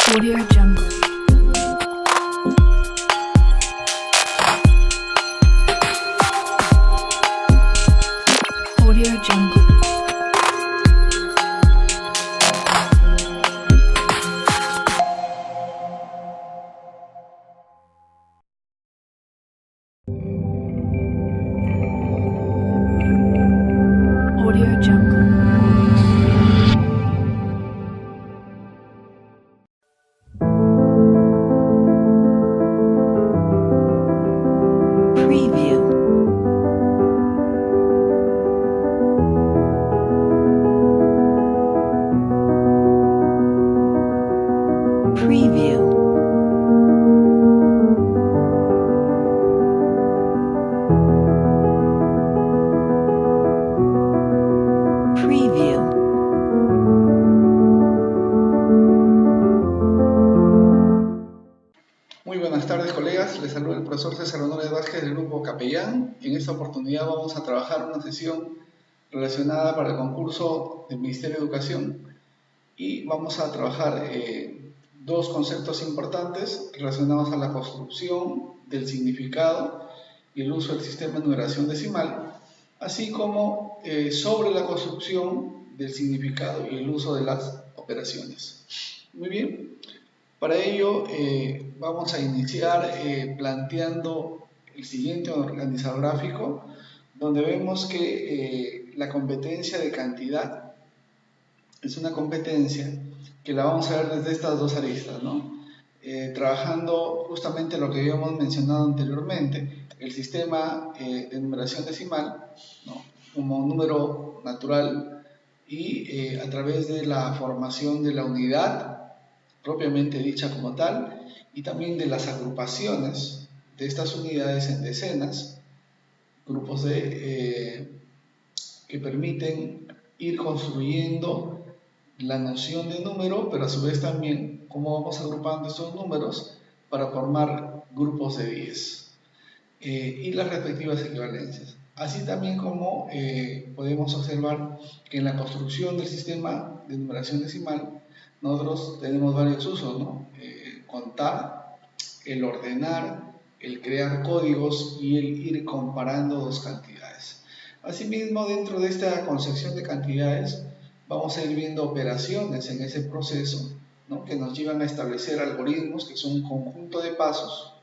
Audio Jungle. Audio Jungle. Audio Jungle. Preview. Preview. Preview. Muy buenas tardes, colegas. Les saluda el profesor César Honores Vázquez del grupo Capellán. En esta oportunidad vamos a trabajar una sesión relacionada para el concurso del Ministerio de Educación y vamos a trabajar dos conceptos importantes relacionados a la construcción del significado y el uso del sistema de numeración decimal, así como sobre la construcción del significado y el uso de las operaciones. Muy bien. Para ello vamos a iniciar planteando el siguiente organizador gráfico, donde vemos que la competencia de cantidad es una competencia que la vamos a ver desde estas dos aristas, ¿no? Trabajando justamente lo que habíamos mencionado anteriormente, el sistema de numeración decimal, ¿no?, como número natural y a través de la formación de la unidad propiamente dicha como tal, y también de las agrupaciones de estas unidades en decenas, grupos que permiten ir construyendo la noción de número, pero a su vez también cómo vamos agrupando estos números para formar grupos de 10 y las respectivas equivalencias. Así también como podemos observar que en la construcción del sistema de numeración decimal nosotros tenemos varios usos, ¿no? Contar, el ordenar, el crear códigos y el ir comparando dos cantidades. Asimismo, dentro de esta concepción de cantidades, vamos a ir viendo operaciones en ese proceso, ¿no?, que nos llevan a establecer algoritmos que son un conjunto de pasos,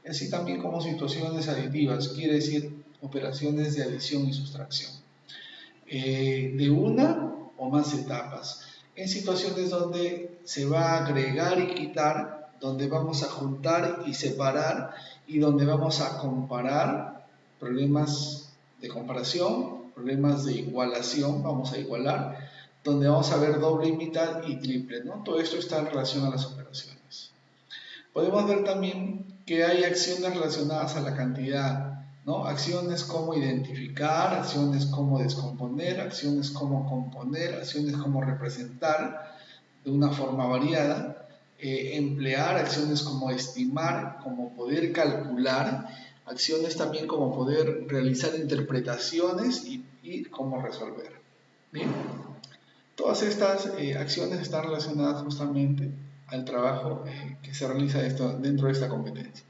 así también como situaciones aditivas, quiere decir operaciones de adición y sustracción, de una o más etapas, en situaciones donde se va a agregar y quitar, donde vamos a juntar y separar y donde vamos a comparar, problemas de comparación, problemas de igualación, vamos a igualar, donde vamos a ver doble y mitad y triple, ¿no? Todo esto está en relación a las operaciones. Podemos ver también que hay acciones relacionadas a la cantidad, ¿no? Acciones como identificar, acciones como descomponer, acciones como componer, acciones como representar de una forma variada, emplear acciones como estimar, como poder calcular, acciones también como poder realizar interpretaciones y cómo resolver. Bien, todas estas acciones están relacionadas justamente al trabajo que se realiza dentro de esta competencia.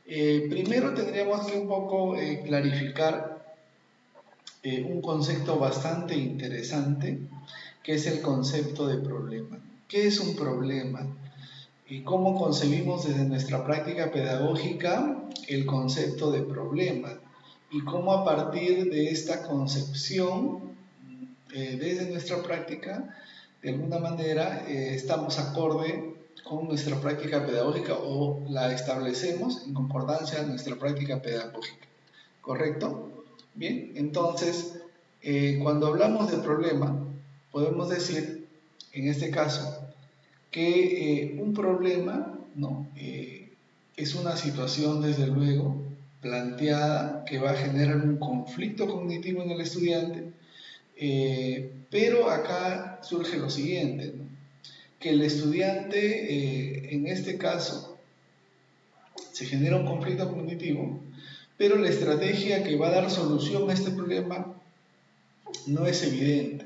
Primero tendríamos que un poco clarificar un concepto bastante interesante, que es el concepto de problema. ¿Qué es un problema? ¿Y cómo concebimos desde nuestra práctica pedagógica el concepto de problema? Y cómo a partir de esta concepción, desde nuestra práctica, de alguna manera estamos acorde con nuestra práctica pedagógica o la establecemos en concordancia a nuestra práctica pedagógica, ¿correcto? Bien, entonces, cuando hablamos de problema, podemos decir, en este caso, que un problema, ¿no?, es una situación, desde luego, planteada que va a generar un conflicto cognitivo en el estudiante, pero acá surge lo siguiente, ¿no?, que el estudiante, en este caso, se genera un conflicto cognitivo, pero la estrategia que va a dar solución a este problema no es evidente.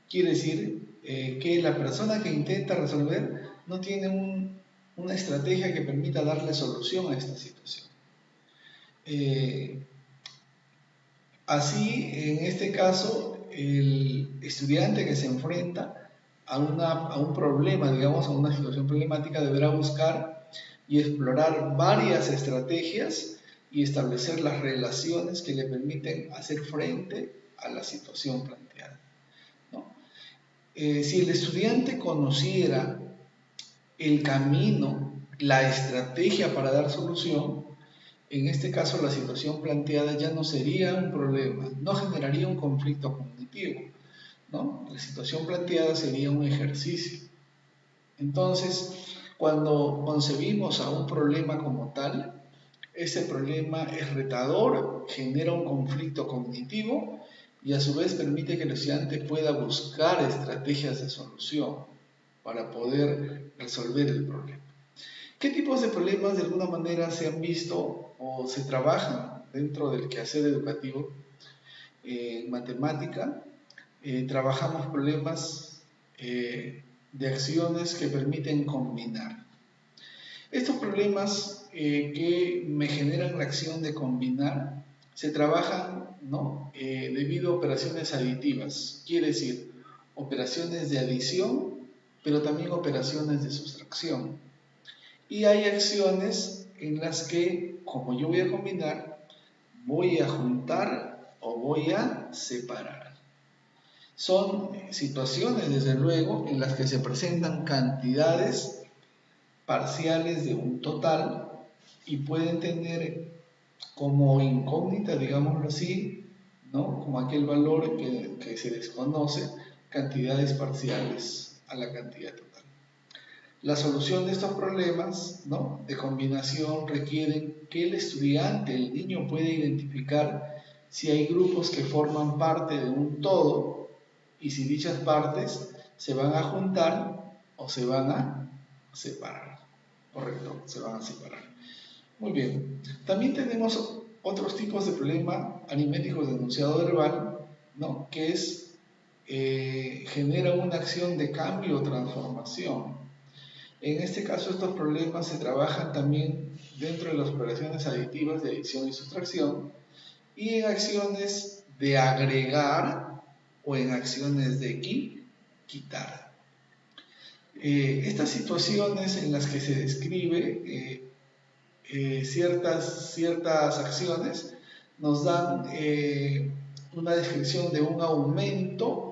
Quiere decir que la persona que intenta resolver no tiene una estrategia que permita darle solución a esta situación. Así, en este caso, el estudiante que se enfrenta a un problema, digamos, a una situación problemática, deberá buscar y explorar varias estrategias y establecer las relaciones que le permiten hacer frente a la situación planteada, ¿no? Si el estudiante conociera el camino, la estrategia para dar solución, en este caso la situación planteada ya no sería un problema, no generaría un conflicto cognitivo, ¿no? La situación planteada sería un ejercicio. Entonces, cuando concebimos a un problema como tal, ese problema es retador, genera un conflicto cognitivo y a su vez permite que el estudiante pueda buscar estrategias de solución para poder resolver el problema. ¿Qué tipos de problemas de alguna manera se han visto o se trabajan dentro del quehacer educativo? En matemática trabajamos problemas de acciones que permiten combinar. Estos problemas que me generan la acción de combinar se trabajan, ¿no? Debido a operaciones aditivas, quiere decir operaciones de adición, pero también operaciones de sustracción. Y hay acciones en las que, como yo voy a combinar, voy a juntar o voy a separar. Son situaciones, desde luego, en las que se presentan cantidades parciales de un total y pueden tener como incógnita, digámoslo así, ¿no? Como aquel valor que se desconoce, cantidades parciales a la cantidad total. La solución de estos problemas, ¿no?, de combinación requieren que el estudiante, el niño, pueda identificar si hay grupos que forman parte de un todo y si dichas partes se van a juntar o se van a separar. Correcto, se van a separar. Muy bien. También tenemos otros tipos de problema aritmético de enunciado verbal, ¿no?, que genera una acción de cambio o transformación. En este caso, estos problemas se trabajan también dentro de las operaciones aditivas de adición y sustracción y en acciones de agregar o en acciones de quitar. Estas situaciones en las que se describe ciertas acciones nos dan una descripción de un aumento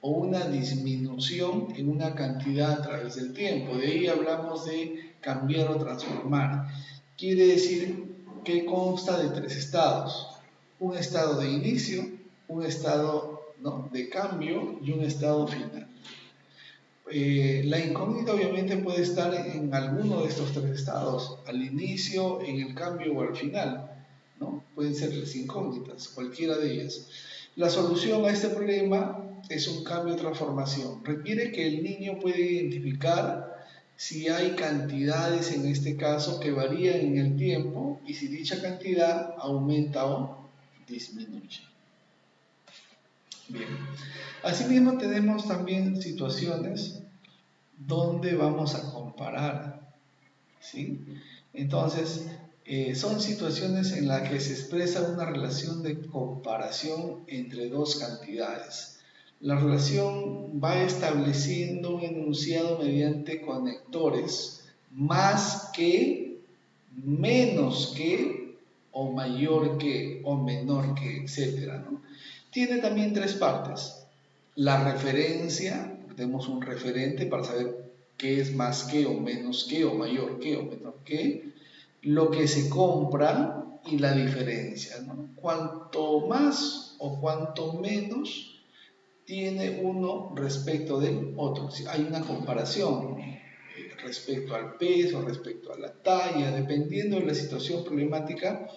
o una disminución en una cantidad a través del tiempo. De ahí hablamos de cambiar o transformar. Quiere decir que consta de tres estados: un estado de inicio, un estado, ¿no?, de cambio y un estado final. La incógnita obviamente puede estar en alguno de estos tres estados, al inicio, en el cambio o al final, ¿no? Pueden ser las incógnitas, cualquiera de ellas. La solución a este problema es un cambio o transformación. Requiere que el niño pueda identificar si hay cantidades, en este caso, que varían en el tiempo y si dicha cantidad aumenta o disminuye. Bien. Asimismo, tenemos también situaciones donde vamos a comparar, ¿sí? Entonces, son situaciones en las que se expresa una relación de comparación entre dos cantidades. La relación va estableciendo un enunciado mediante conectores: más que, menos que, o mayor que, o menor que, etc., ¿no? Tiene también tres partes: la referencia, tenemos un referente para saber qué es más que o menos que o mayor que o menor que, lo que se compra y la diferencia, ¿no? Cuanto más o cuanto menos tiene uno respecto del otro. Hay una comparación respecto al peso, respecto a la talla, dependiendo de la situación problemática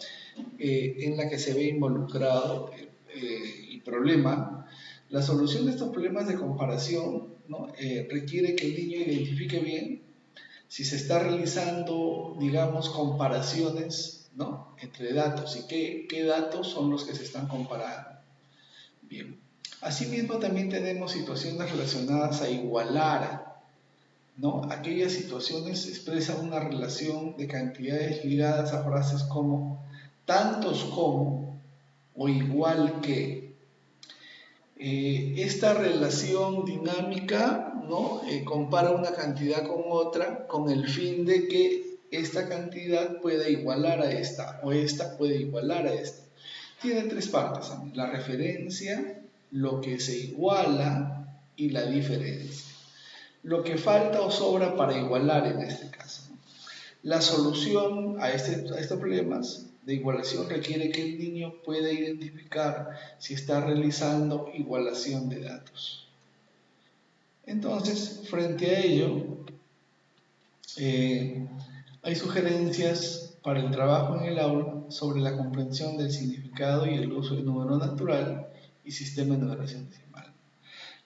en la que se ve involucrado el problema. La solución de estos problemas de comparación, ¿no?, requiere que el niño identifique bien si se está realizando, digamos, comparaciones, ¿no?, entre datos y qué datos son los que se están comparando. Bien. Asimismo, también tenemos situaciones relacionadas a igualar, ¿no? Aquellas situaciones expresan una relación de cantidades ligadas a frases como tantos como o igual que. Esta relación dinámica, ¿no? Compara una cantidad con otra con el fin de que esta cantidad pueda igualar a esta o esta puede igualar a esta. Tiene tres partes: la referencia, lo que se iguala y la diferencia. Lo que falta o sobra para igualar en este caso. La solución a estos problemas de igualación requiere que el niño pueda identificar si está realizando igualación de datos. Entonces, frente a ello, hay sugerencias para el trabajo en el aula sobre la comprensión del significado y el uso del número natural y sistema de numeración decimal.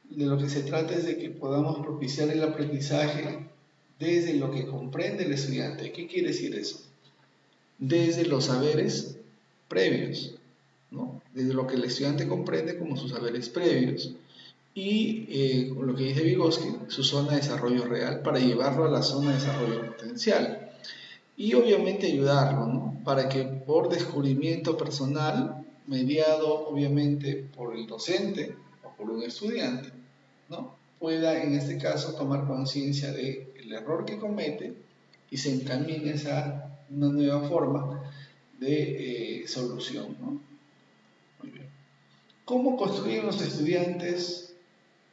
De lo que se trata es de que podamos propiciar el aprendizaje desde lo que comprende el estudiante. ¿Qué quiere decir eso? Desde los saberes previos, ¿no? Desde lo que el estudiante comprende como sus saberes previos y con lo que dice Vygotsky, su zona de desarrollo real para llevarlo a la zona de desarrollo potencial y obviamente ayudarlo, ¿no? Para que por descubrimiento personal, mediado obviamente por el docente o por un estudiante, ¿no? Pueda en este caso tomar conciencia del error que comete y se encamine hacia una nueva forma de solución, ¿no? Muy bien. ¿Cómo construyen los estudiantes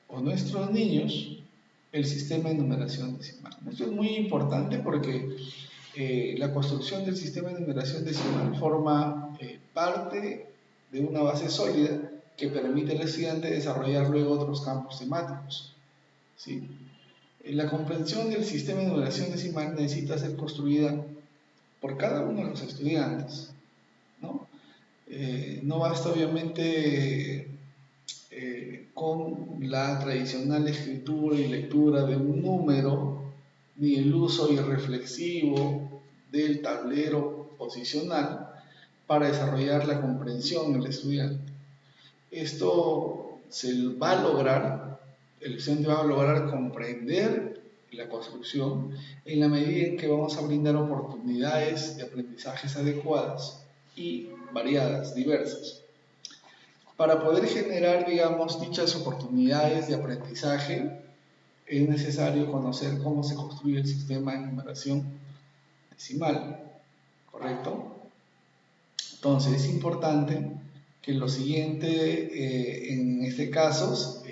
o nuestros niños el sistema de numeración decimal? Esto es muy importante porque la construcción del sistema de numeración decimal forma parte de una base sólida que permite al estudiante desarrollar luego otros campos temáticos, ¿sí? La comprensión del sistema de numeración decimal necesita ser construida por cada uno de los estudiantes, ¿no? No basta obviamente con la tradicional escritura y lectura de un número, ni el uso irreflexivo del tablero posicional para desarrollar la comprensión del estudiante. Esto se va a lograr, el estudiante va a lograr comprender la construcción en la medida en que vamos a brindar oportunidades de aprendizajes adecuadas y variadas, diversas. Para poder generar, digamos, dichas oportunidades de aprendizaje, es necesario conocer cómo se construye el sistema de numeración decimal, ¿correcto? Entonces, es importante que lo siguiente, en este caso,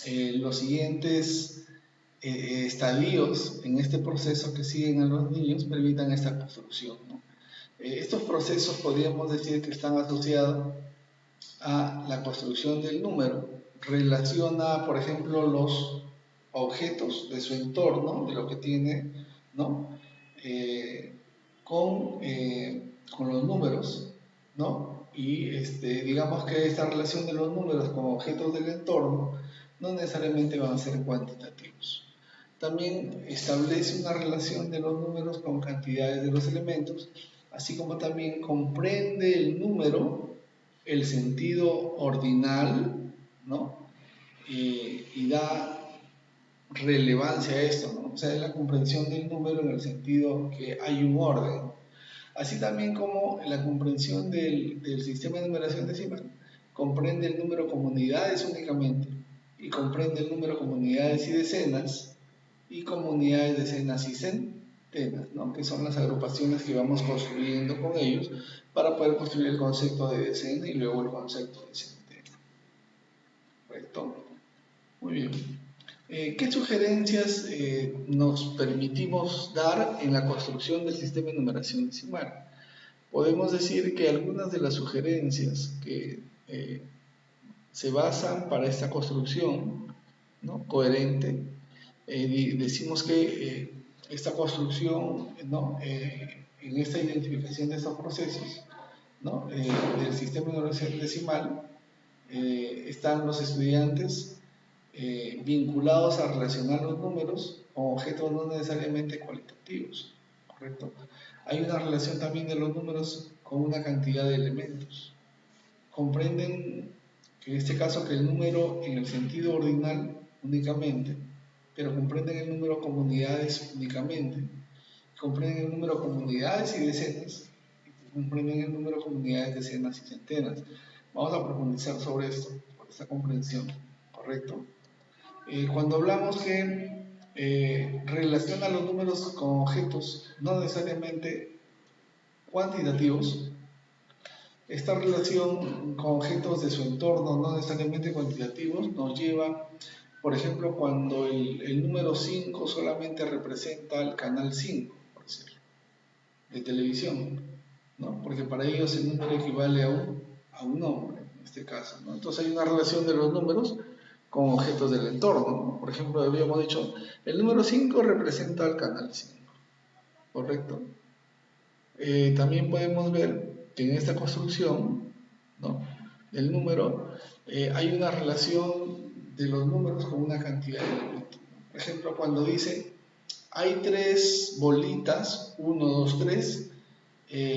los siguientes estadios en este proceso que siguen a los niños permitan esta construcción, ¿no? Estos procesos podríamos decir que están asociados a la construcción del número. Relaciona, por ejemplo, los objetos de su entorno, de lo que tiene, ¿no? Con los números, ¿no? Y digamos que esta relación de los números con objetos del entorno no necesariamente van a ser cuantitativos. También establece una relación de los números con cantidades de los elementos, así como también comprende el número, el sentido ordinal, ¿no? Y da relevancia a esto, ¿no? O sea, es la comprensión del número en el sentido que hay un orden. Así también como la comprensión del sistema de numeración decimal comprende el número como unidades únicamente y comprende el número como unidades y decenas y como unidades, decenas y centenas, ¿no? Que son las agrupaciones que vamos construyendo con ellos para poder construir el concepto de decena y luego el concepto de centena. ¿Correcto? Muy bien. ¿Qué sugerencias nos permitimos dar en la construcción del sistema de numeración decimal? Podemos decir que algunas de las sugerencias que se basan para esta construcción, ¿no? Coherente, decimos que esta construcción, ¿no? En esta identificación de estos procesos, ¿no? Del sistema de numeración decimal, están los estudiantes vinculados a relacionar los números con objetos no necesariamente cualitativos, ¿correcto? Hay una relación también de los números con una cantidad de elementos. Comprenden que en este caso que el número en el sentido ordinal únicamente, pero comprenden el número comunidades únicamente. Comprenden el número comunidades y decenas, y comprenden el número comunidades, decenas y centenas. Vamos a profundizar sobre esto, por esta comprensión, ¿correcto? Cuando hablamos que relaciona los números con objetos no necesariamente cuantitativos, esta relación con objetos de su entorno no necesariamente cuantitativos nos lleva, por ejemplo, cuando el número 5 solamente representa el canal 5, por decirlo, de televisión, ¿no? Porque para ellos el número equivale a un nombre, en este caso, ¿no? Entonces hay una relación de los números con objetos del entorno, ¿no? Por ejemplo, habíamos dicho, el número 5 representa el canal 5, ¿correcto? También podemos ver que en esta construcción, ¿no?, del número, hay una relación de los números con una cantidad de elementos. Por ejemplo, cuando dice, hay 3 bolitas, 1, 2, 3,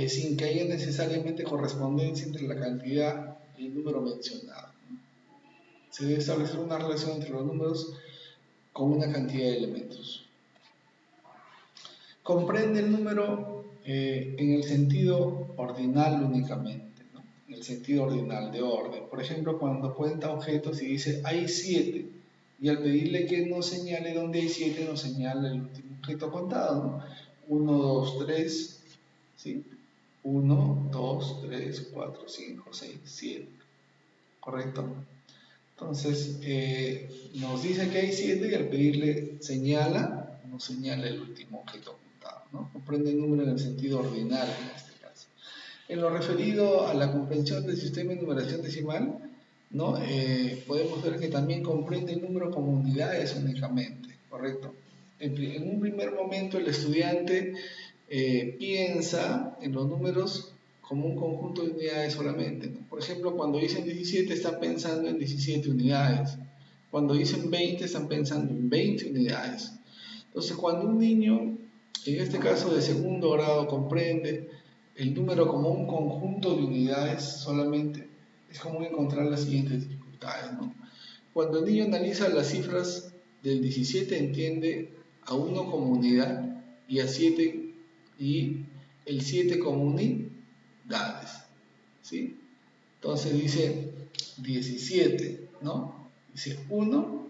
sin que haya necesariamente correspondencia entre la cantidad y el número mencionado, ¿no? Se debe establecer una relación entre los números con una cantidad de elementos. Comprende el número en el sentido ordinal únicamente, ¿no? En el sentido ordinal, de orden. Por ejemplo, cuando cuenta objetos y dice hay 7, y al pedirle que nos señale dónde hay 7, nos señala el último objeto contado, ¿no? 1, 2, 3, ¿sí? 1, 2, 3, 4, 5, 6, 7, ¿correcto? Entonces, nos dice que hay 7 y al pedirle señala, nos señala el último objeto contado, ¿no? Comprende el número en el sentido ordinal en este caso. En lo referido a la comprensión del sistema de numeración decimal, ¿no? Podemos ver que también comprende el número como unidades únicamente, ¿correcto? En un primer momento el estudiante piensa en los números como un conjunto de unidades solamente, ¿no? Por ejemplo, cuando dicen 17 están pensando en 17 unidades. Cuando dicen 20 están pensando en 20 unidades. Entonces, cuando un niño, en este caso de segundo grado, comprende el número como un conjunto de unidades solamente, es común encontrar las siguientes dificultades, ¿no? Cuando el niño analiza las cifras del 17, entiende a 1 como unidad y a 7 y el 7 como unidades, ¿sí? Entonces dice 17, ¿no? Dice 1,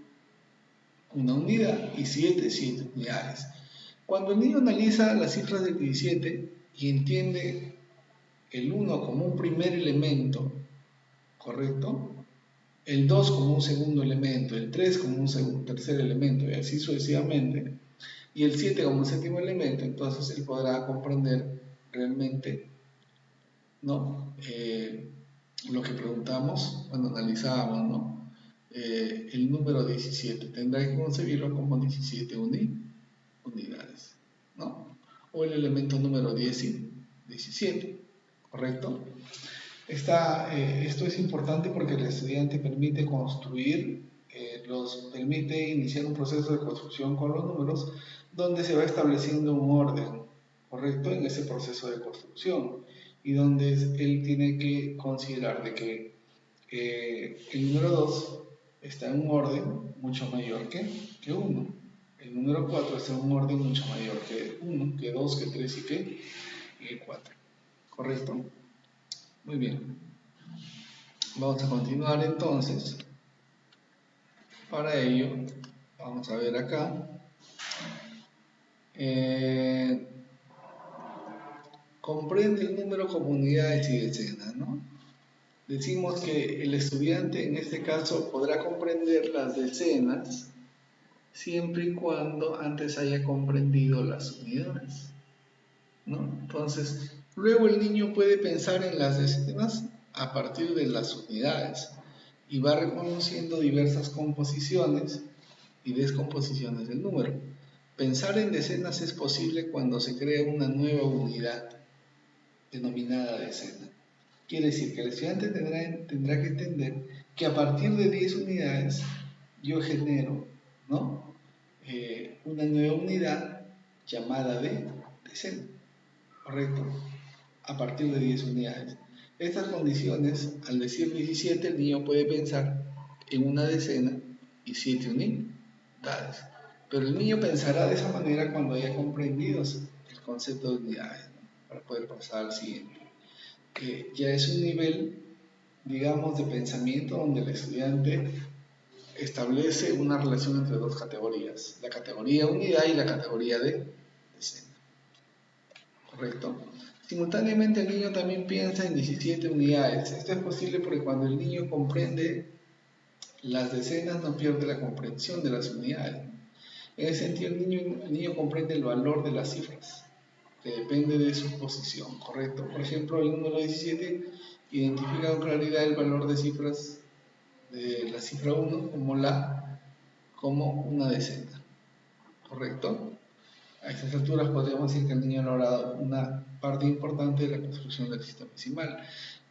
una unidad, y 7, 7 unidades. Cuando el niño analiza las cifras del 17 y entiende el 1 como un primer elemento, ¿correcto? El 2 como un segundo elemento, el 3 como un tercer elemento, y así sucesivamente, y el 7 como un séptimo elemento, entonces él podrá comprender realmente, ¿no? Lo que preguntamos cuando analizábamos, ¿no? El número 17, tendrá que concebirlo como 17 unidades, ¿no? O el elemento número 17, ¿correcto? Esto es importante porque el estudiante permite construir, permite iniciar un proceso de construcción con los números donde se va estableciendo un orden, ¿correcto? En ese proceso de construcción y donde él tiene que considerar de que el número 2 está en un orden mucho mayor que 1. El número 4 está en un orden mucho mayor que 1, que 2, que 3 y que 4. ¿Correcto? Muy bien. Vamos a continuar entonces. Para ello, vamos a ver acá. Comprende el número como unidades y decenas, ¿no? Decimos que el estudiante en este caso podrá comprender las decenas siempre y cuando antes haya comprendido las unidades, ¿no? Entonces, luego el niño puede pensar en las decenas a partir de las unidades y va reconociendo diversas composiciones y descomposiciones del número. Pensar en decenas es posible cuando se crea una nueva unidad denominada decena. Quiere decir que el estudiante tendrá que entender que a partir de 10 unidades yo genero, ¿no? Una nueva unidad llamada de decena, ¿correcto? A partir de 10 unidades. Estas condiciones, al decir 17, el niño puede pensar en una decena y 7 unidades. Pero el niño pensará de esa manera cuando haya comprendido el concepto de unidades, ¿no? Para poder pasar al siguiente. Que ya es un nivel, digamos, de pensamiento donde el estudiante establece una relación entre dos categorías, la categoría unidad y la categoría de decena, ¿correcto? Simultáneamente el niño también piensa en 17 unidades. Esto es posible porque cuando el niño comprende las decenas no pierde la comprensión de las unidades. En ese sentido el niño comprende el valor de las cifras, que depende de su posición, ¿correcto? Por ejemplo, el número 17 identifica con claridad el valor de cifras de la cifra 1 como una decena, ¿correcto? A estas alturas podríamos decir que el niño ha logrado una parte importante de la construcción del sistema decimal.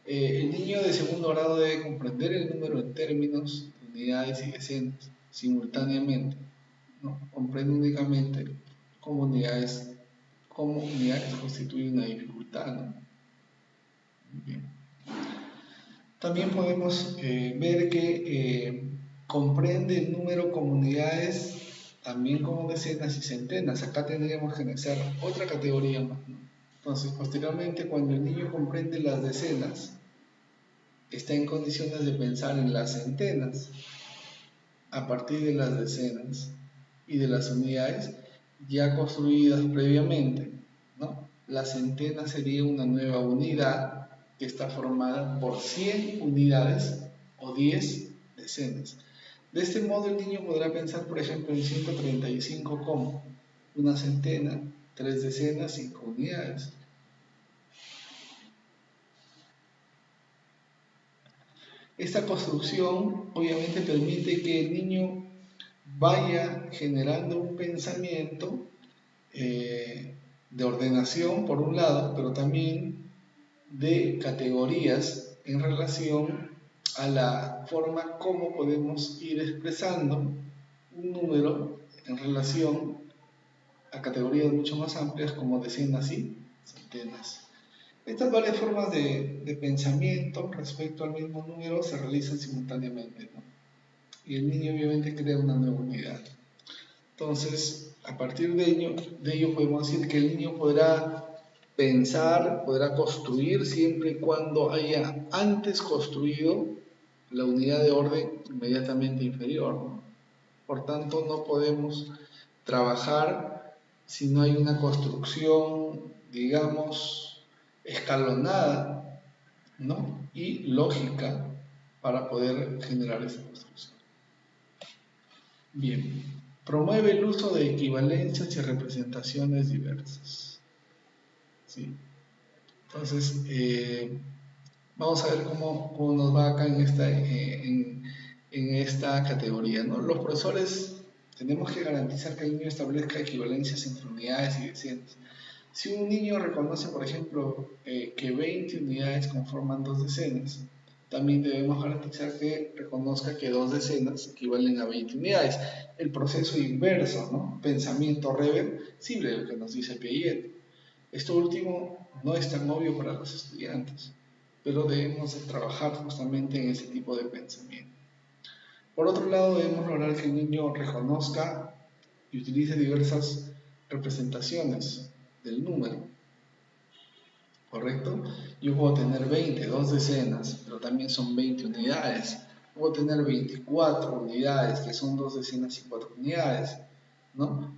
El niño de segundo grado debe comprender el número en términos de unidades y decenas simultáneamente, ¿no? Comprende únicamente cómo unidades constituyen una dificultad, ¿no? Bien. También podemos ver que comprende el número como unidades, también como decenas y centenas. Acá tendríamos que anexar otra categoría más, ¿no? Entonces, posteriormente, cuando el niño comprende las decenas, está en condiciones de pensar en las centenas a partir de las decenas y de las unidades ya construidas previamente, ¿no? La centena sería una nueva unidad que está formada por 100 unidades o 10 decenas. De este modo el niño podrá pensar, por ejemplo, en 135 como una centena, 3 decenas, 5 unidades. Esta construcción obviamente permite que el niño vaya generando un pensamiento de ordenación por un lado, pero también de categorías en relación a la forma como podemos ir expresando un número en relación a categorías mucho más amplias como decenas y centenas. Estas varias formas de pensamiento respecto al mismo número se realizan simultáneamente, ¿no? Y el niño obviamente crea una nueva unidad. Entonces, a partir de ello podemos decir que el niño podrá pensar, podrá construir siempre y cuando haya antes construido la unidad de orden inmediatamente inferior, ¿no? Por tanto, no podemos trabajar si no hay una construcción, digamos, escalonada, ¿no? Y lógica para poder generar esa construcción. Bien, promueve el uso de equivalencias y representaciones diversas. ¿Sí? Entonces, vamos a ver cómo nos va acá en esta categoría, ¿no? Los profesores tenemos que garantizar que el niño establezca equivalencias entre unidades y decenas. Si un niño reconoce, por ejemplo, que 20 unidades conforman 2 decenas, también debemos garantizar que reconozca que 2 decenas equivalen a 20 unidades. El proceso inverso, ¿no? Pensamiento reversible, lo que nos dice Piaget. Esto último no es tan obvio para los estudiantes, pero debemos trabajar justamente en ese tipo de pensamiento. Por otro lado, debemos lograr que el niño reconozca y utilice diversas representaciones del número, ¿correcto? Yo puedo tener 20, 2 decenas, pero también son 20 unidades. Puedo tener 24 unidades, que son 2 decenas y 4 unidades, ¿no?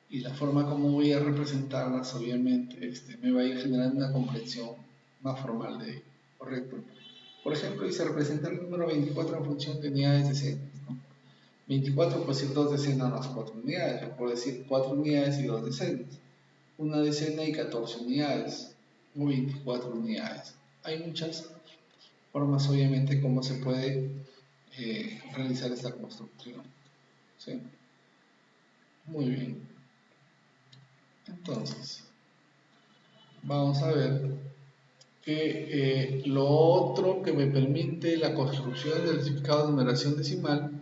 Y la forma como voy a representarlas, obviamente, me va a ir generando una comprensión más formal de ello, ¿correcto? Por ejemplo, hice representar el número 24 en función de unidades decenas, ¿no? 24 puede ser 2 decenas más 4 unidades, yo puedo decir 4 unidades y 2 decenas, una decena y 14 unidades, o 24 unidades. Hay muchas formas, obviamente, como se puede realizar esta construcción, ¿sí? Muy bien. Entonces, vamos a ver que lo otro que me permite la construcción del significado de numeración decimal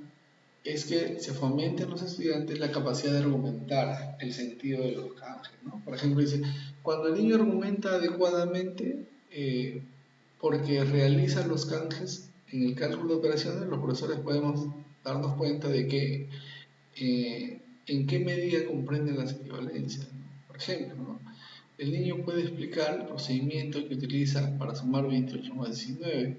es que se fomente en los estudiantes la capacidad de argumentar el sentido de los canjes, ¿no? Por ejemplo, dice, cuando el niño argumenta adecuadamente, porque realiza los canjes en el cálculo de operaciones, los profesores podemos darnos cuenta de que en qué medida comprenden las equivalencias, ¿no? Por ejemplo, ¿no? El niño puede explicar el procedimiento que utiliza para sumar 28 más 19,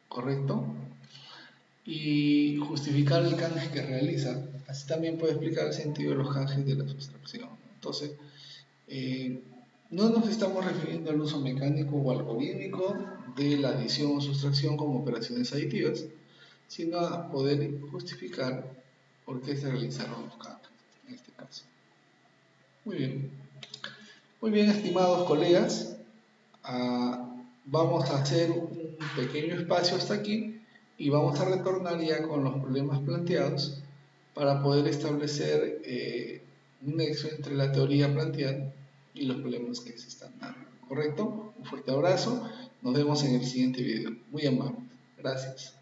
¿correcto? Y justificar el canje que realiza. Así también puede explicar el sentido de los canjes de la sustracción. Entonces, no nos estamos refiriendo al uso mecánico o algorítmico de la adición o sustracción como operaciones aditivas, sino a poder justificar por qué se realizaron los canjes en este caso. Muy bien. Muy bien, estimados colegas, vamos a hacer un pequeño espacio hasta aquí y vamos a retornar ya con los problemas planteados para poder establecer un nexo entre la teoría planteada y los problemas que se están dando. ¿Correcto? Un fuerte abrazo. Nos vemos en el siguiente video. Muy amables. Gracias.